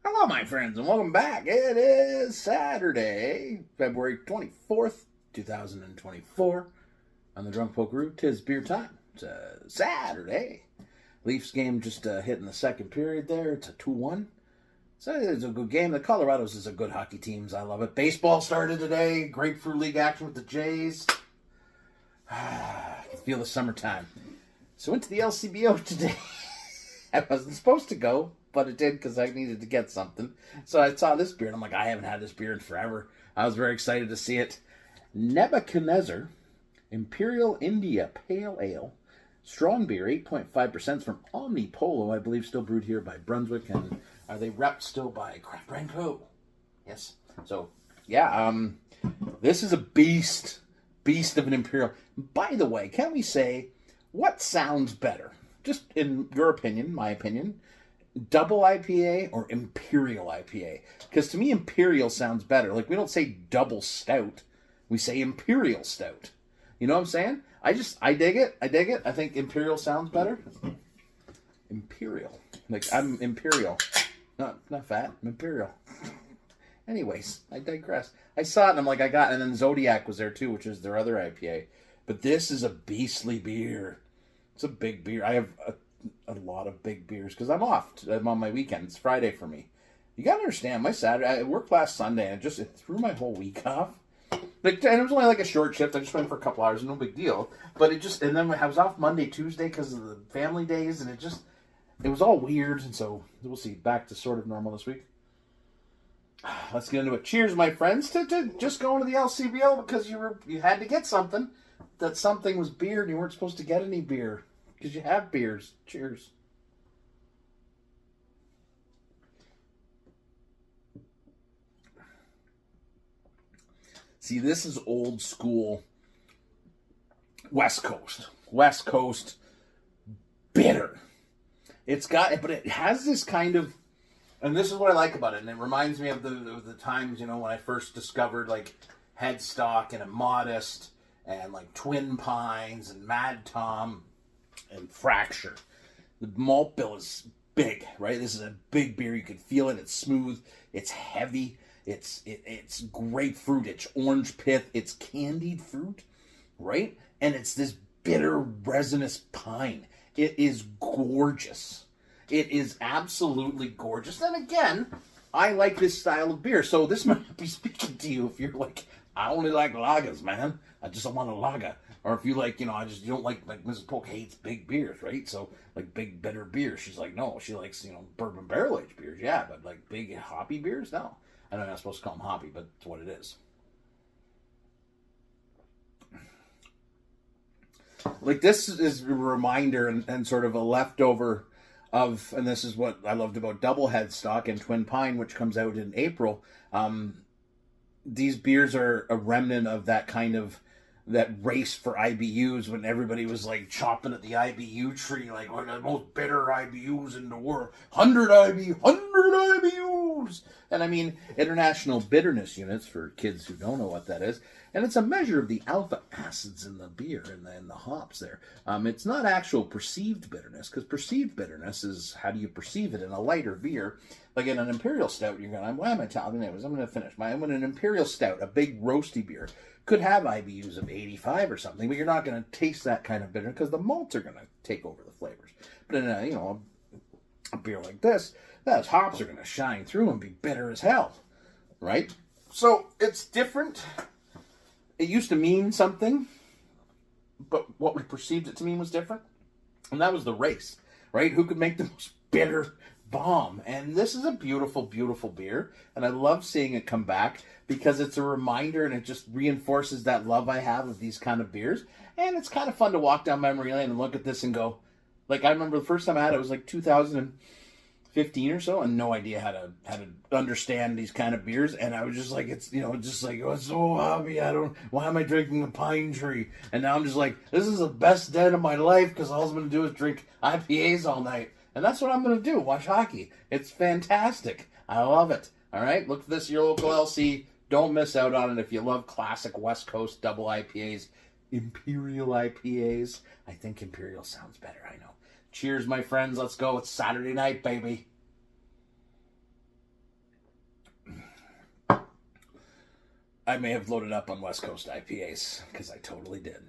Hello, my friends, and welcome back. It is Saturday, February 24th, 2024. On the Drunk Pokeroo, 'tis beer time. It's a Saturday. Leafs game just hitting the second period there. It's a 2-1. So it's a good game. The Colorados is a good hockey team. I love it. Baseball started today. Grapefruit League action with the Jays. I can feel the summertime. So went to the LCBO today. I wasn't supposed to go, but it did because I needed to get something. So I saw this beer, and I'm like, I haven't had this beer in forever. I was very excited to see it. Nebuchadnezzar Imperial India Pale Ale. Strong beer, 8.5% from Omnipollo, I believe still brewed here by Brunswick. And are they repped still by Craft Brand Co.? Yes. So, yeah, this is a beast of an Imperial. By the way, can we say, what sounds better? Just in your opinion, my opinion, double IPA or Imperial IPA? Because to me, Imperial sounds better. Like, we don't say double stout. We say Imperial stout. You know what I'm saying? I dig it. I think Imperial sounds better. Imperial. Like, I'm Imperial. Not fat. I'm Imperial. Anyways, I digress. I saw it and I'm like, and then Zodiac was there too, which is their other IPA. But this is a beastly beer. It's a big beer. I have a lot of big beers because I'm off. I'm on my weekend. It's Friday for me. You gotta understand, my Saturday, I worked last Sunday and it threw my whole week off. And it was only like a short shift. I just went for a couple hours, no big deal. But and then I was off Monday, Tuesday because of the family days, and it was all weird. And so we'll see, back to sort of normal this week. Let's get into it. Cheers, my friends, to just going to the LCBO because you had to get something. That something was beer and you weren't supposed to get any beer because you have beers. Cheers. See, this is old school West Coast bitter. But it has this kind of, and this is what I like about it, and it reminds me of the times, when I first discovered like Headstock and Immodest and like Twin Pines and Mad Tom and Fracture. The malt bill is big, right? This is a big beer. You can feel it. It's smooth. It's heavy. It's grapefruit. It's orange pith. It's candied fruit, right? And it's this bitter resinous pine. It is gorgeous. It is absolutely gorgeous. And again, I like this style of beer. So this might be speaking to you if you're like, I only like lagers, man. I just don't want a lager. Or if you like, you don't like Mrs. Polk hates big beers, right? So, like, big, bitter beers. She's like, no. She likes, bourbon barrel-aged beers, yeah. But, like, big, hoppy beers? No. I know you're not supposed to call them hoppy, but it's what it is. Like, this is a reminder and sort of a leftover of, and this is what I loved about Double Headstock and Twin Pine, which comes out in April. These beers are a remnant of that kind of, that race for IBUs when everybody was like chopping at the IBU tree, like one of the most bitter IBUs in the world. 100 IBUs! And I mean, international bitterness units for kids who don't know what that is. And it's a measure of the alpha acids in the beer and the hops there. It's not actual perceived bitterness, because perceived bitterness is how do you perceive it in a lighter beer. Like in an Imperial Stout, you're going, why am I telling you? I'm going to finish. When an Imperial Stout, a big roasty beer, could have IBUs of 85 or something, but you're not going to taste that kind of bitterness because the malts are going to take over the flavors. But in a beer like this, those hops are going to shine through and be bitter as hell, right? So it's different. It used to mean something, but what we perceived it to mean was different. And that was the race, right? Who could make the most bitter bomb? And this is a beautiful, beautiful beer. And I love seeing it come back because it's a reminder and it just reinforces that love I have of these kind of beers. And it's kind of fun to walk down memory lane and look at this and go, like, I remember the first time I had it was like 2015 or so, and no idea how to understand these kind of beers. And I was just like, it's so hobby. Why am I drinking a pine tree? And now I'm just like, this is the best day of my life because all I'm going to do is drink IPAs all night. And that's what I'm going to do, watch hockey. It's fantastic. I love it. All right, look for this at your local LC. Don't miss out on it if you love classic West Coast double IPAs, Imperial IPAs. I think Imperial sounds better, I know. Cheers, my friends. Let's go. It's Saturday night, baby. I may have loaded up on West Coast IPAs, because I totally did.